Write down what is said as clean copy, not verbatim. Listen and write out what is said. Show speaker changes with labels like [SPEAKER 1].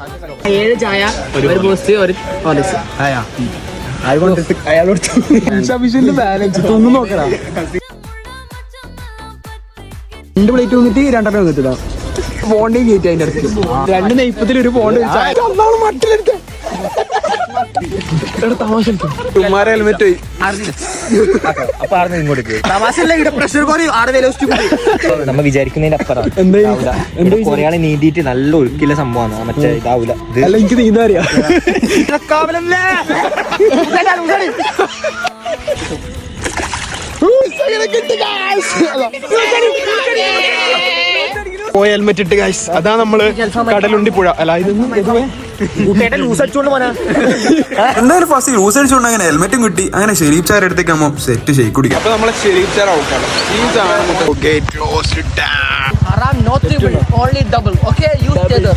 [SPEAKER 1] 7 ചായ, ഒരു ബൂസ്റ്റ്, ഒരു ഹോർലിക്സ്.
[SPEAKER 2] ബാലൻസ് ഒന്നും നോക്കടാ. 2 പ്ലേറ്റ് വന്നിട്ട് 2 വന്നിട്ടാ ബോണ്ടേയും കയറ്റി അതിന്റെ അടുത്ത് 2 നെയ്പ്പത്തിൽ ഒരു ബോണ്ട് മട്ടിലെടുത്ത തമാശ ഹെൽമെറ്റ്
[SPEAKER 3] നമ്മ വിചാരിക്കുന്നതിന്റെ അപ്പുറം കൊറേ ആള് നീന്തിയിട്ട് നല്ല ഒഴുക്കില്ല സംഭവമാണ്. മറ്റേ ഇതാവൂല.
[SPEAKER 2] അല്ല എനിക്ക് നീന്താ അറിയാം. പോയ ഹെൽമെറ്റ് ഇട്ട് ഗൈസ്. അതാ നമ്മള് കടലുണ്ടി പുഴ. അല്ല
[SPEAKER 4] എന്തായാലും ഫസ്റ്റ് ലൂസ് അടിച്ചുകൊണ്ട് അങ്ങനെ ഹെൽമെറ്റും കിട്ടി. അങ്ങനെ ഷെരീഫ് ചാർ അടുത്തേക്ക് ആകുമ്പോൾ സെറ്റ് ഷെയ്ക്ക് കുടിക്കാം.
[SPEAKER 2] അപ്പൊ നമ്മളെ ഷെരീഫ് ചാർ ഔട്ടാണ്.
[SPEAKER 1] Haram, no triple, only double. Okay, use tether.